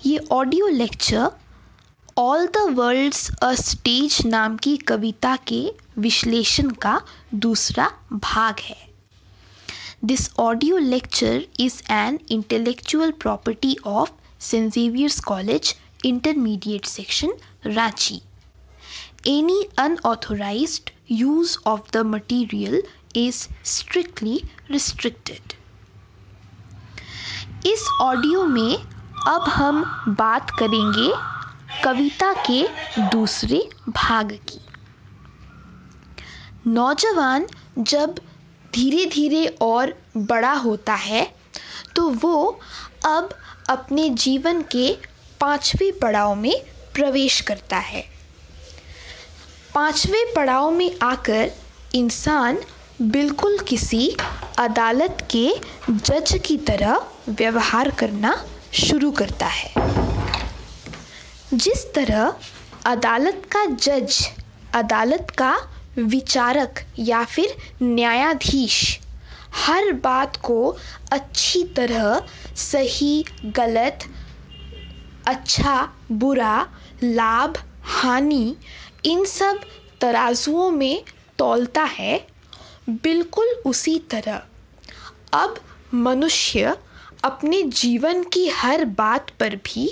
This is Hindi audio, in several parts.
ये audio lecture all the world's a stage नाम की कविता के विश्लेषण का दूसरा भाग है। This audio lecture is an intellectual property of Saint Xavier's College intermediate section Ranchi. Any unauthorized use of the material is strictly restricted. इस ऑडियो में अब हम बात करेंगे कविता के दूसरे भाग की। नौजवान जब धीरे धीरे और बड़ा होता है तो वो अब अपने जीवन के 5वें पड़ाव में प्रवेश करता है। 5वें पड़ाव में आकर इंसान बिल्कुल किसी अदालत के जज की तरह व्यवहार करना शुरू करता है। जिस तरह अदालत का जज अदालत का विचारक या फिर न्यायाधीश हर बात को अच्छी तरह सही गलत, अच्छा बुरा, लाभ हानि इन सब तराजुओं में तौलता है, बिल्कुल उसी तरह अब मनुष्य अपने जीवन की हर बात पर भी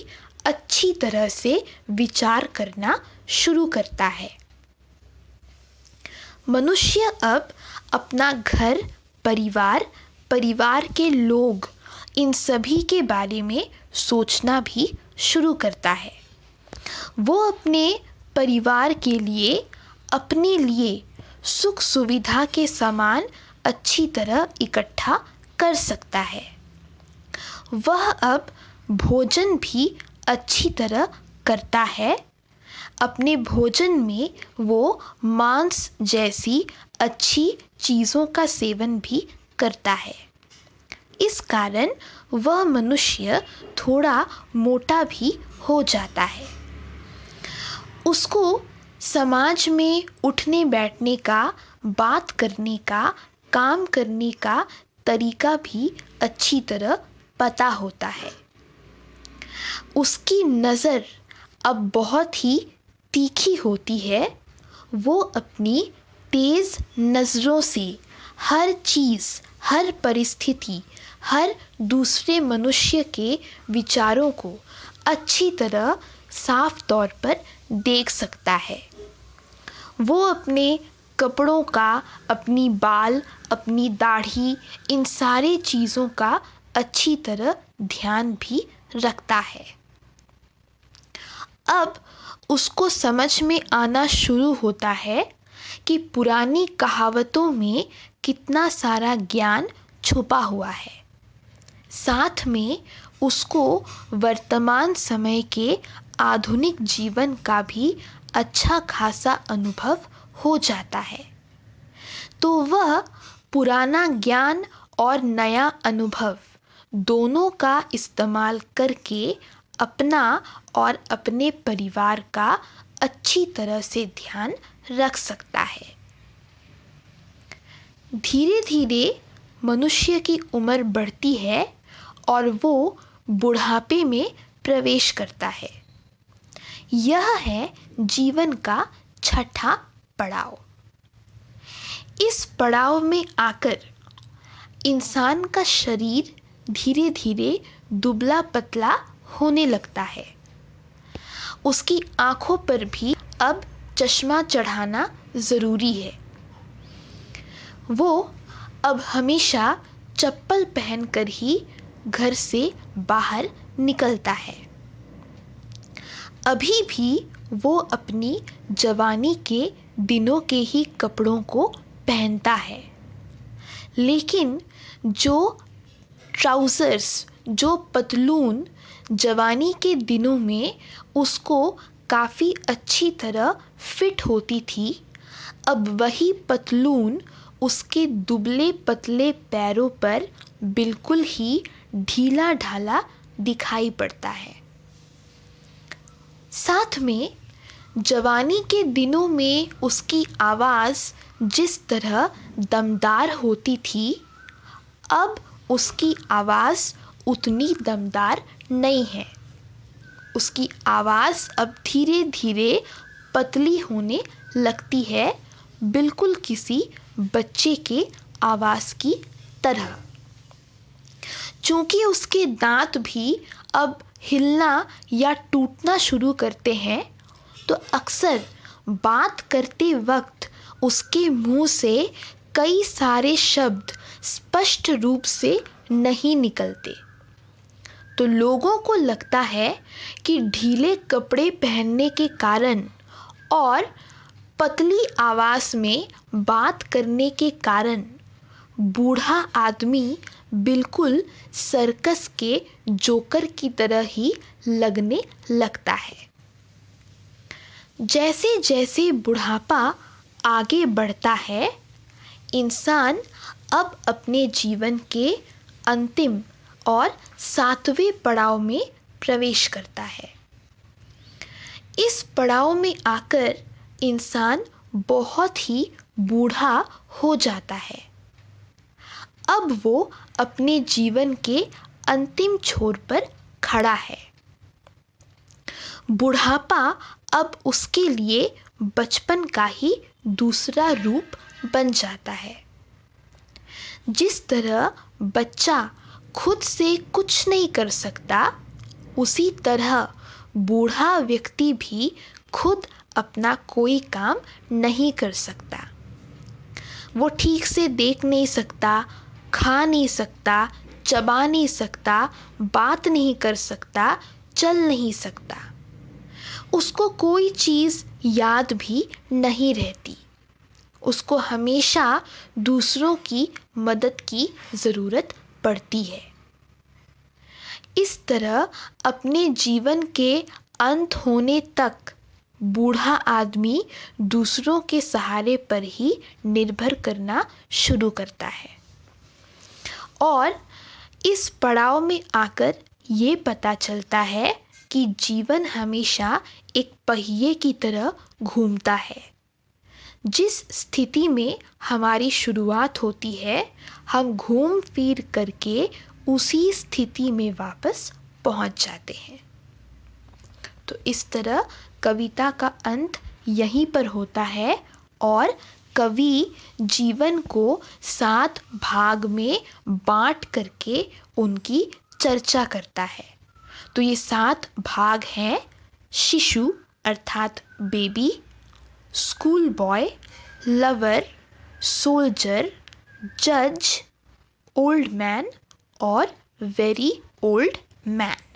अच्छी तरह से विचार करना शुरू करता है। मनुष्य अब अपना घर, परिवार, परिवार के लोग इन सभी के बारे में सोचना भी शुरू करता है। वो अपने परिवार के लिए, अपने लिए सुख सुविधा के सामान अच्छी तरह इकट्ठा कर सकता है। वह अब भोजन भी अच्छी तरह करता है। अपने भोजन में वो मांस जैसी अच्छी चीज़ों का सेवन भी करता है। इस कारण वह मनुष्य थोड़ा मोटा भी हो जाता है। उसको समाज में उठने बैठने का, बात करने का, काम करने का तरीका भी अच्छी तरह पता होता है। उसकी नज़र अब बहुत ही तीखी होती है। वो अपनी तेज़ नज़रों से हर चीज़, हर परिस्थिति, हर दूसरे मनुष्य के विचारों को अच्छी तरह साफ तौर पर देख सकता है। वो अपने कपड़ों का, अपनी बाल, अपनी दाढ़ी इन सारी चीज़ों का अच्छी तरह ध्यान भी रखता है। अब उसको समझ में आना शुरू होता है कि पुरानी कहावतों में कितना सारा ज्ञान छुपा हुआ है। साथ में उसको वर्तमान समय के आधुनिक जीवन का भी अच्छा खासा अनुभव हो जाता है। तो वह पुराना ज्ञान और नया अनुभव दोनों का इस्तेमाल करके अपना और अपने परिवार का अच्छी तरह से ध्यान रख सकता है। धीरे धीरे मनुष्य की उम्र बढ़ती है और वो बुढ़ापे में प्रवेश करता है। यह है जीवन का छठा पड़ाव। इस पड़ाव में आकर इंसान का शरीर धीरे धीरे दुबला पतला होने लगता है। उसकी आँखों पर भी अब चश्मा चढ़ाना ज़रूरी है। वो अब हमेशा चप्पल पहनकर ही घर से बाहर निकलता है। अभी भी वो अपनी जवानी के दिनों के ही कपड़ों को पहनता है, लेकिन जो ट्राउज़र्स, जो पतलून जवानी के दिनों में उसको काफ़ी अच्छी तरह फिट होती थी, अब वही पतलून उसके दुबले पतले पैरों पर बिल्कुल ही ढीला ढाला दिखाई पड़ता है। साथ में जवानी के दिनों में उसकी आवाज़ जिस तरह दमदार होती थी, अब उसकी आवाज़ उतनी दमदार नहीं है। उसकी आवाज़ अब धीरे धीरे पतली होने लगती है, बिल्कुल किसी बच्चे के आवाज़ की तरह। चूंकि उसके दांत भी अब हिलना या टूटना शुरू करते हैं, तो अक्सर बात करते वक्त उसके मुंह से कई सारे शब्द स्पष्ट रूप से नहीं निकलते। तो लोगों को लगता है कि ढीले कपड़े पहनने के कारण और पतली आवाज़ में बात करने के कारण बूढ़ा आदमी बिल्कुल सर्कस के जोकर की तरह ही लगने लगता है। जैसे जैसे बुढ़ापा आगे बढ़ता है, इंसान अब अपने जीवन के अंतिम और 7वें पड़ाव में प्रवेश करता है। इस पड़ाव में आकर इंसान बहुत ही बूढ़ा हो जाता है। अब वो अपने जीवन के अंतिम छोर पर खड़ा है। बुढ़ापा अब उसके लिए बचपन का ही दूसरा रूप बन जाता है। जिस तरह बच्चा खुद से कुछ नहीं कर सकता, उसी तरह बूढ़ा व्यक्ति भी खुद अपना कोई काम नहीं कर सकता। वो ठीक से देख नहीं सकता, खा नहीं सकता, चबा नहीं सकता, बात नहीं कर सकता, चल नहीं सकता। उसको कोई चीज़ याद भी नहीं रहती। उसको हमेशा दूसरों की मदद की ज़रूरत पड़ती है। इस तरह अपने जीवन के अंत होने तक बूढ़ा आदमी दूसरों के सहारे पर ही निर्भर करना शुरू करता है। और इस पड़ाव में आकर ये पता चलता है कि जीवन हमेशा एक पहिए की तरह घूमता है। जिस स्थिति में हमारी शुरुआत होती है, हम घूम फिर करके उसी स्थिति में वापस पहुंच जाते हैं। तो इस तरह कविता का अंत यहीं पर होता है और कवि जीवन को 7 भाग में बांट करके उनकी चर्चा करता है। तो ये 7 भाग हैं: शिशु अर्थात baby, school boy, lover, soldier, जज, ओल्ड मैन और वेरी ओल्ड मैन।